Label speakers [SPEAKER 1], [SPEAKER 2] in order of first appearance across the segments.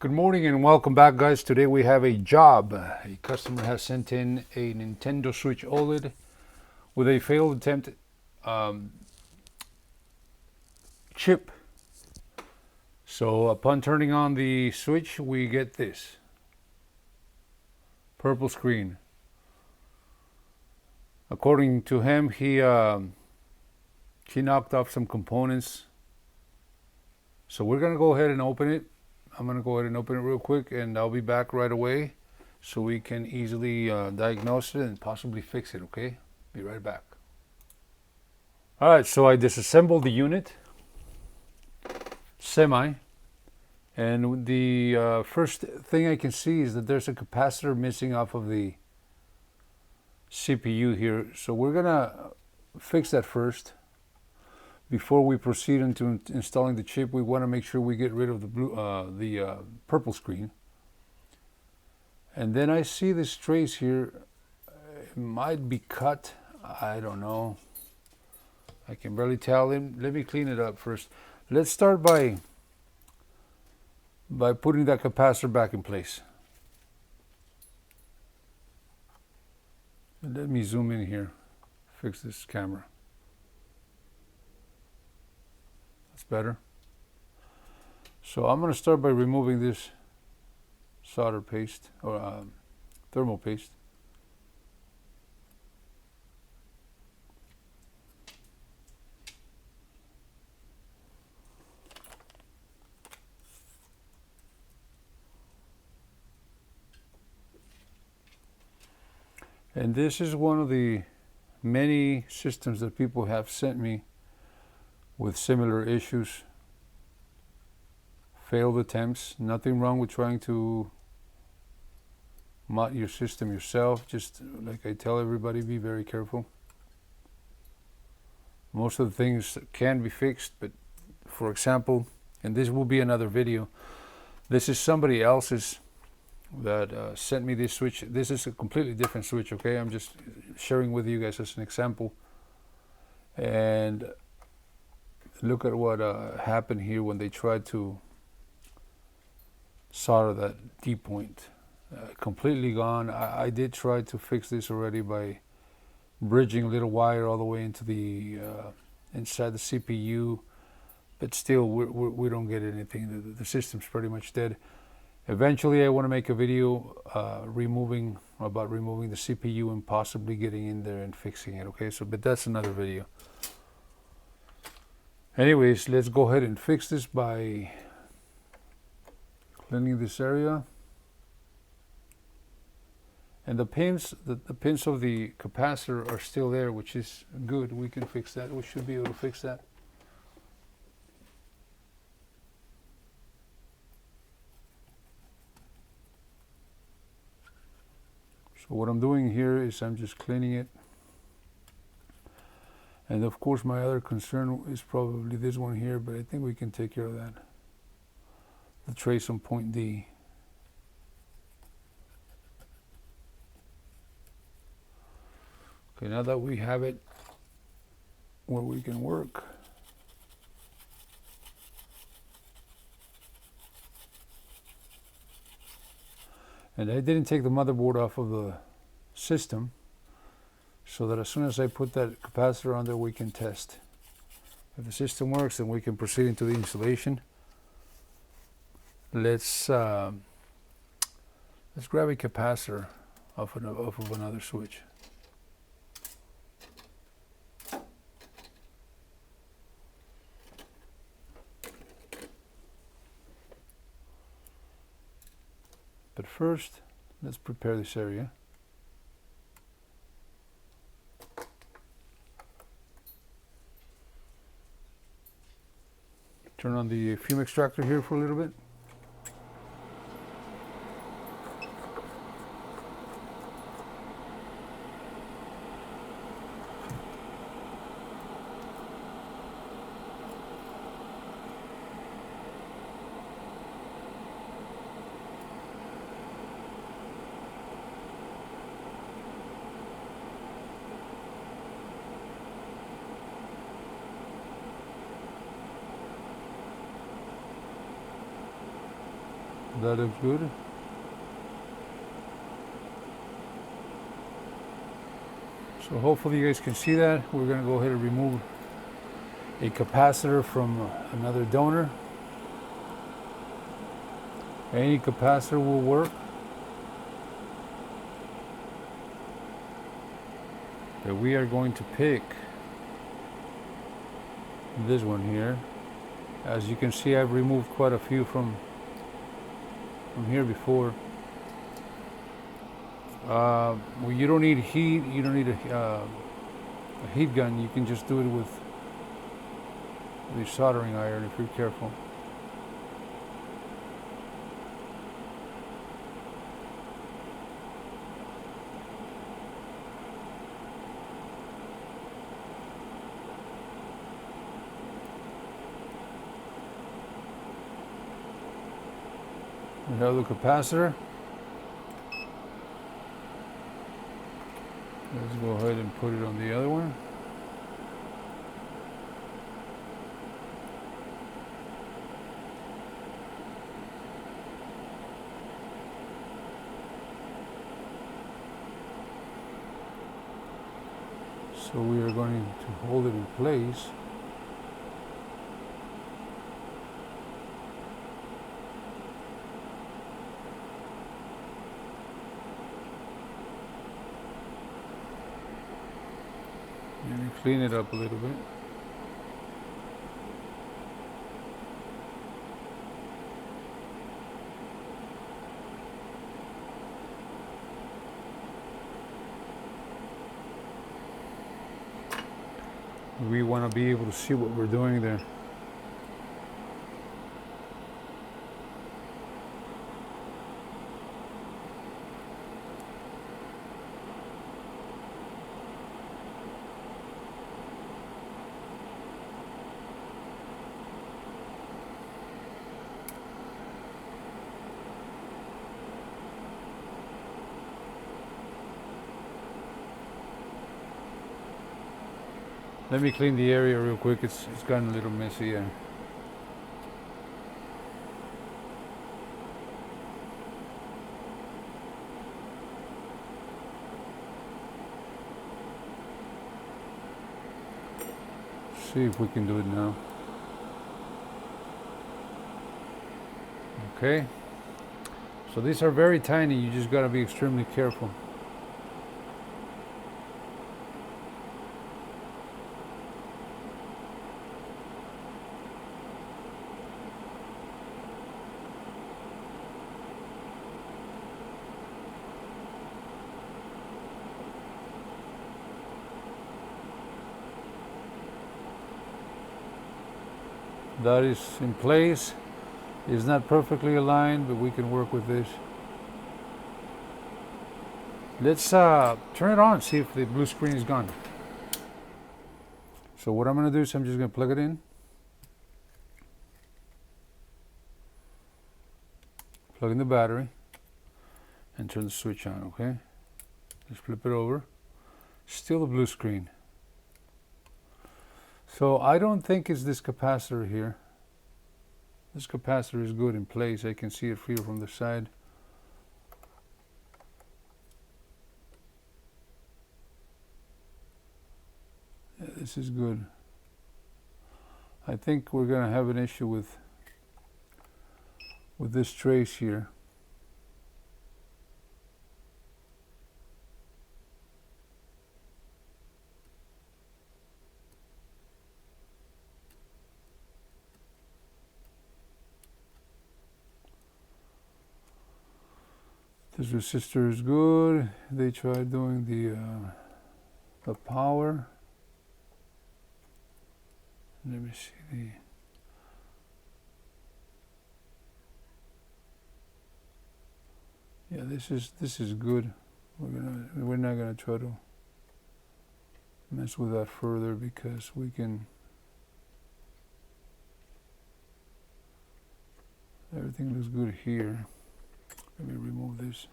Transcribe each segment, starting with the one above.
[SPEAKER 1] Good morning and welcome back, guys. Today we have a job. A customer has sent in a Nintendo Switch OLED with a failed attempt chip. So upon turning on the switch, we get this purple screen. According to him, he knocked off some components. So we're gonna go ahead and open it. I'm going to go ahead and open it real quick, and I'll be back right away so we can easily diagnose it and possibly fix it, okay? Be right back. Alright, so I disassembled the unit, and the first thing I can see is that there's a capacitor missing off of the CPU here. So we're going to fix that first. Before we proceed into installing the chip, we want to make sure we get rid of the purple screen. And then I see this trace here. It might be cut. I don't know. I can barely tell. Let me clean it up first. Let's start by putting that capacitor back in place. And let me zoom in here. Fix this camera. Better. So I'm going to start by removing this solder paste or thermal paste. And this is one of the many systems that people have sent me with similar issues, failed attempts. Nothing wrong with trying to mod your system yourself. Just like I tell everybody, be very careful. Most of the things can be fixed, but for example, and this will be another video, this is somebody else's that sent me this switch. This is a completely different switch, okay? I'm just sharing with you guys as an example. And look at what happened here when they tried to solder that D point. Completely gone. I did try to fix this already by bridging a little wire all the way into the inside the CPU, but still we don't get anything. The system's pretty much dead. Eventually I want to make a video removing the CPU and possibly getting in there and fixing it, okay? So but that's another video. Anyways, let's go ahead and fix this by cleaning this area. And the pins of the capacitor are still there, which is good. We can fix that. We should be able to fix that. So what I'm doing here is I'm just cleaning it. And of course my other concern is probably this one here, but I think we can take care of that. The trace on point D. Okay, now that we have it where we can work, and I didn't take the motherboard off of the system, so that as soon as I put that capacitor on there, we can test. If the system works, then we can proceed into the installation. Let's grab a capacitor off of another switch. But first, let's prepare this area. Turn on the fume extractor here for a little bit. That looks good. So hopefully you guys can see that. We're going to go ahead and remove a capacitor from another donor. Any capacitor will work. But we are going to pick this one here. As you can see, I've removed quite a few from here before. Well, you don't need heat. You don't need a heat gun. You can just do it with the soldering iron if you're careful. We have the capacitor. Let's go ahead and put it on the other one. So we are going to hold it in place. And clean it up a little bit. We want to be able to see what we're doing there. Let me clean the area real quick. It's gotten a little messy here. See if we can do it now. Okay. So these are very tiny. You just got to be extremely careful. That is in place. It's not perfectly aligned, but we can work with this. Let's turn it on, see if the blue screen is gone. So what I'm going to do is I'm just going to plug it in. Plug in the battery and turn the switch on, okay? Let's flip it over. Still the blue screen. So I don't think it's this capacitor here. This capacitor is good in place. I can see it here from the side. Yeah, this is good. I think we're going to have an issue with this trace here. This resistor is good. They tried doing the power. Let me see the. Yeah, this is good. We're not gonna try to mess with that further because we can. Everything looks good here. Let me remove this.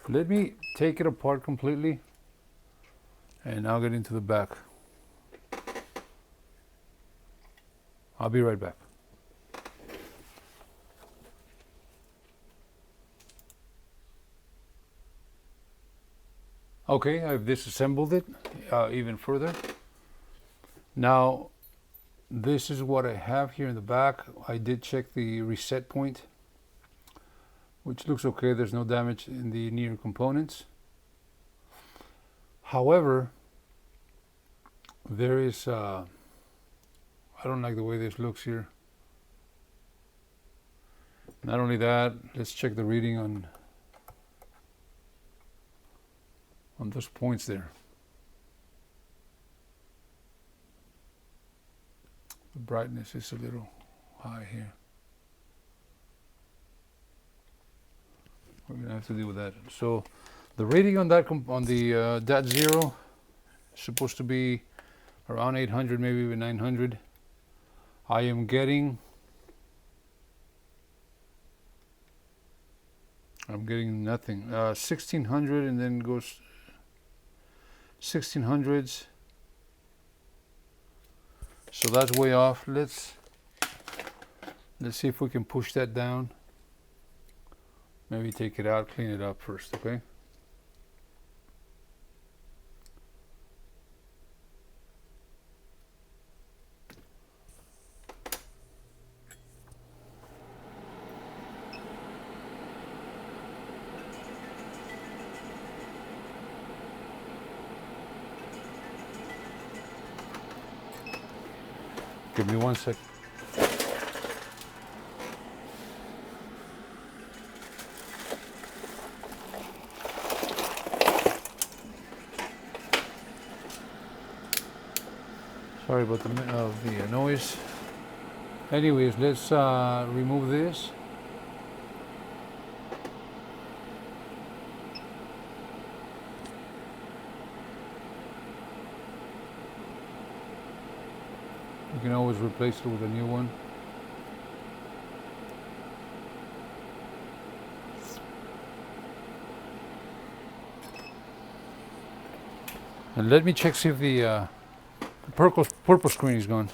[SPEAKER 1] Let me take it apart completely and I'll get into the back. I'll be right back. Okay, I've disassembled it even further. Now, this is what I have here in the back. I did check the reset point, which looks okay. There's no damage in the near components. However, there is, I don't like the way this looks here. Not only that, let's check the reading on those points there. The brightness is a little high here. We're gonna have to deal with that. So the rating on that on the .0 is supposed to be around 800, maybe even 900. I am getting, I'm getting nothing. 1600, and then goes 1600s. So that's way off. Let's see if we can push that down. Maybe take it out, clean it up first, okay? Give me 1 sec. Sorry about the noise. Anyways, let's remove this. You can always replace it with a new one. And let me check, see if the purple screen is gone.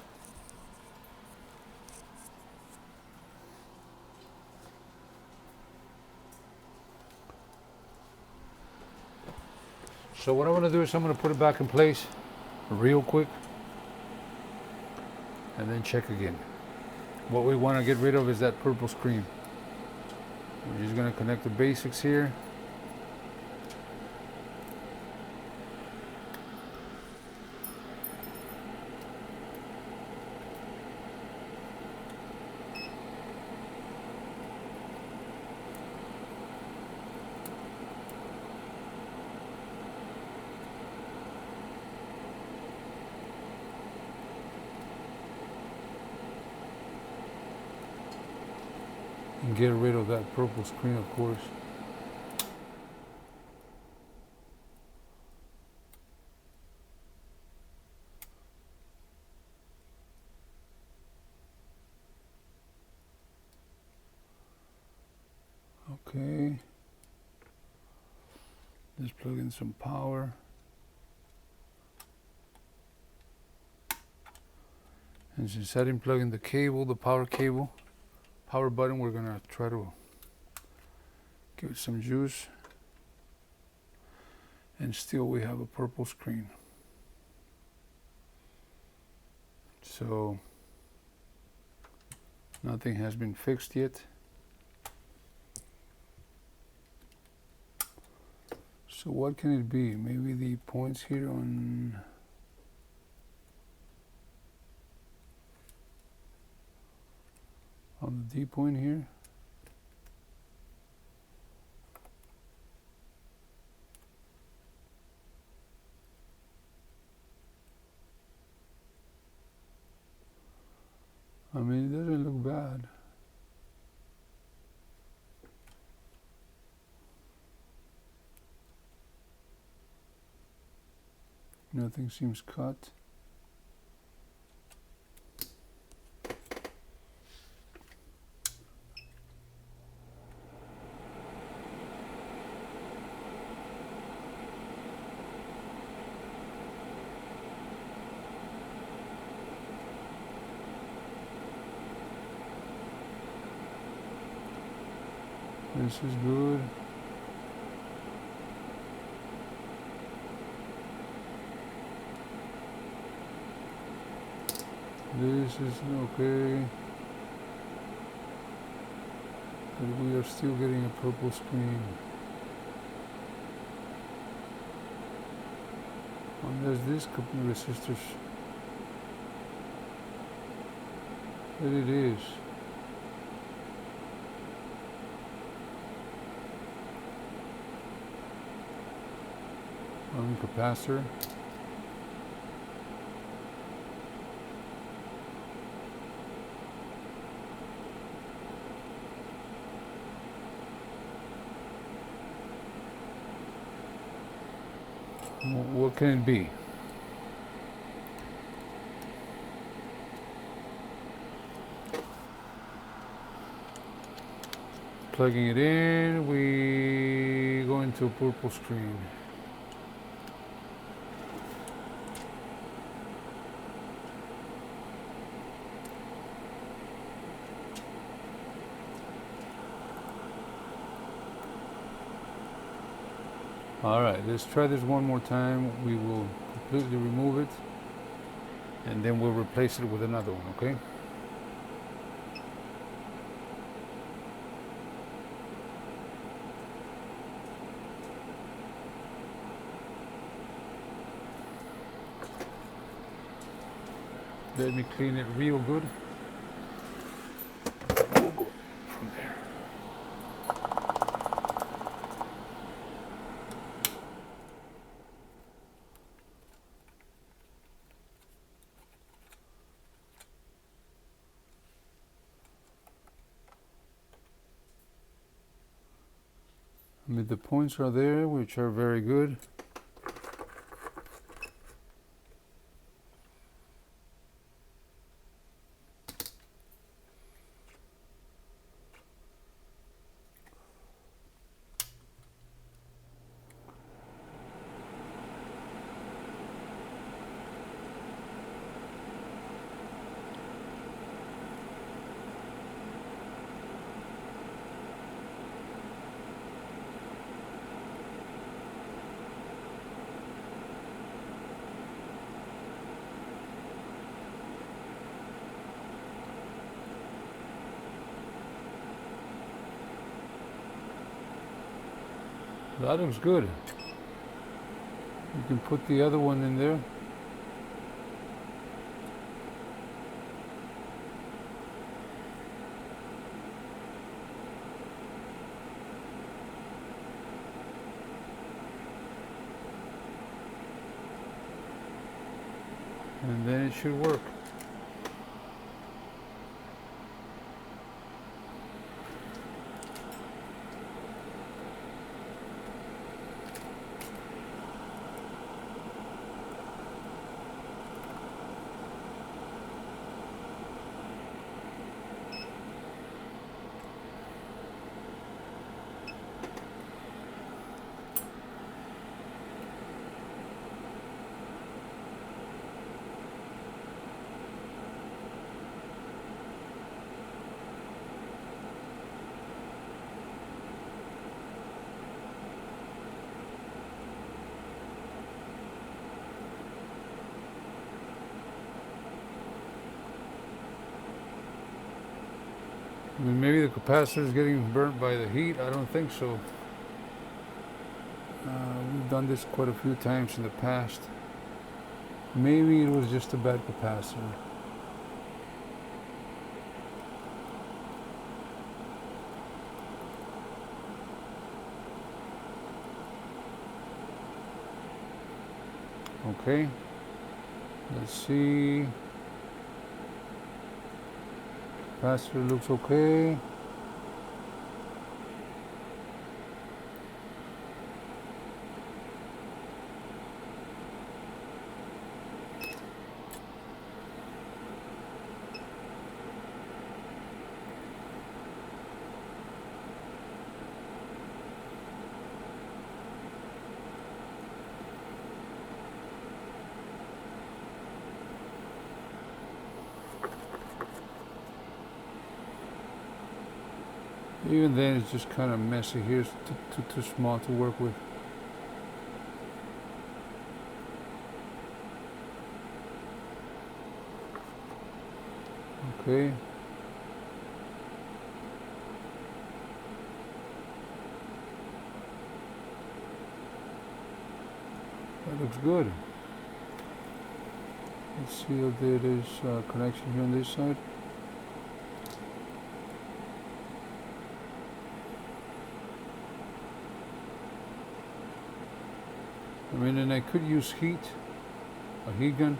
[SPEAKER 1] So what I'm going to do is I'm going to put it back in place real quick and then check again. What we want to get rid of is that purple screen. We're just going to connect the basics here. And get rid of that purple screen, of course. Okay. Let's plug in some power. And since I didn't plug in the cable, the power cable, power button, we're gonna try to give it some juice. And still we have a purple screen. So nothing has been fixed yet. So what can it be? Maybe the points here on the D point here. I mean, it doesn't look bad. Nothing seems cut. This is good. This is okay. But we are still getting a purple screen. Unless this could be resistors. But it is. On capacitor. What can it be? Plugging it in, we go into a purple screen. All right, let's try this one more time. We will completely remove it and then we'll replace it with another one, okay? Let me clean it real good. We'll go from there. I mean, the points are there, which are very good. That looks good. You can put the other one in there. And then it should work. I mean, maybe the capacitor is getting burnt by the heat. I don't think so. We've done this quite a few times in the past. Maybe it was just a bad capacitor. Okay, let's see. Capacitor looks okay. Even then, it's just kind of messy here. It's too small to work with. Okay. That looks good. Let's see if there is a connection here on this side. I mean, and I could use heat, a heat gun.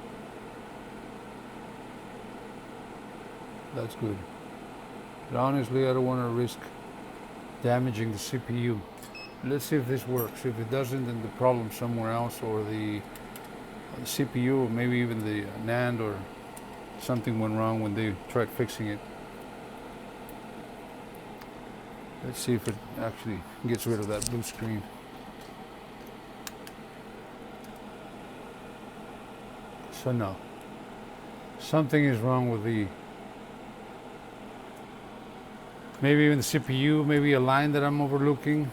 [SPEAKER 1] That's good. But honestly, I don't want to risk damaging the CPU. Let's see if this works. If it doesn't, then the problem's somewhere else, or the CPU, or maybe even the NAND, or something went wrong when they tried fixing it. Let's see if it actually gets rid of that blue screen. So no, something is wrong with maybe even the CPU, maybe a line that I'm overlooking.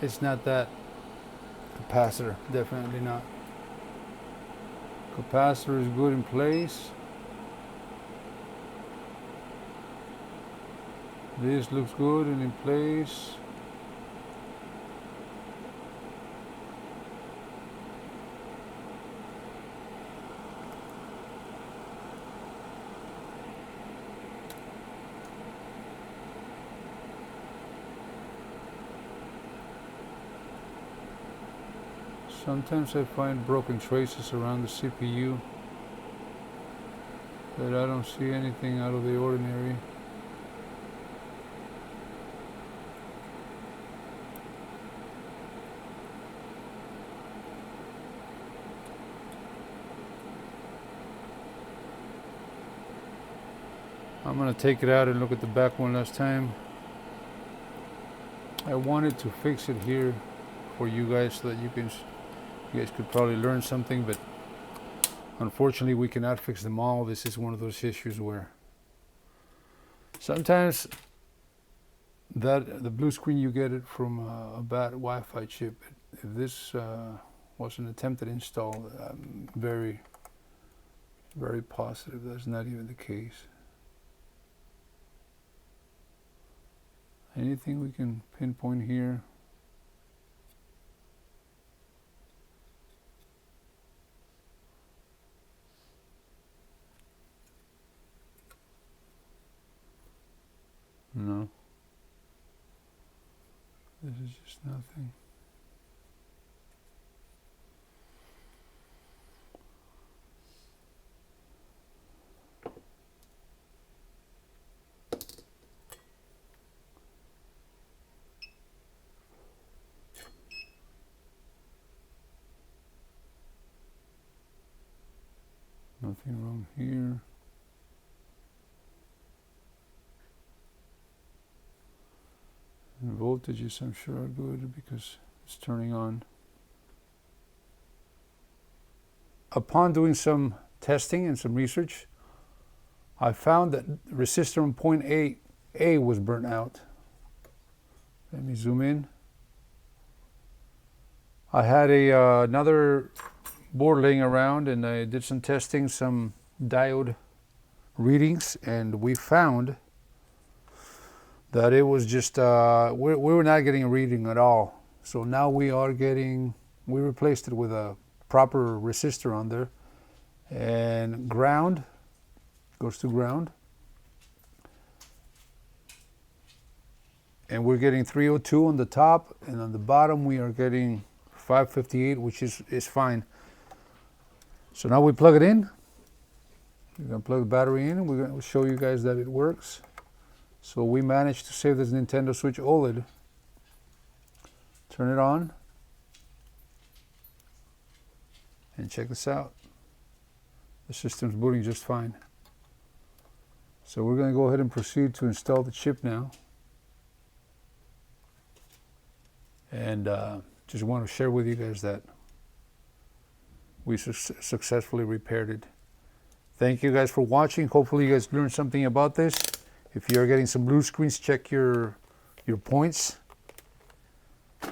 [SPEAKER 1] It's not that. Capacitor, definitely not. Capacitor is good in place. This looks good and in place. Sometimes I find broken traces around the CPU, but I don't see anything out of the ordinary. I'm going to take it out and look at the back one last time. I wanted to fix it here for you guys so that you guys could probably learn something, but unfortunately we cannot fix them all. This is one of those issues where sometimes the blue screen, you get it from a bad Wi-Fi chip. If this was an attempted install, I'm very, very positive that's not even the case. Anything we can pinpoint here? No. This is just nothing. Nothing wrong here. And voltages, I'm sure, are good because it's turning on. Upon doing some testing and some research, I found that resistor on point A was burnt out. Let me zoom in. I had another board laying around, and I did some testing, some diode readings, and we found that it was just, we were not getting a reading at all. So now we replaced it with a proper resistor on there, and ground goes to ground. And we're getting 302 on the top, and on the bottom we are getting 558, which is fine. So now we plug it in. We're gonna plug the battery in, and we're gonna show you guys that it works. So we managed to save this Nintendo Switch OLED. Turn it on. And check this out. The system's booting just fine. So we're gonna go ahead and proceed to install the chip now. And just want to share with you guys that we successfully repaired it. Thank you guys for watching. Hopefully you guys learned something about this. If you're getting some blue screens, check your points,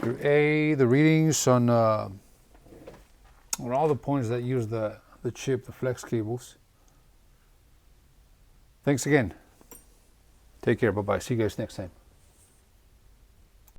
[SPEAKER 1] your A, the readings on all the points that use the chip, the flex cables. Thanks again. Take care. Bye-bye. See you guys next time.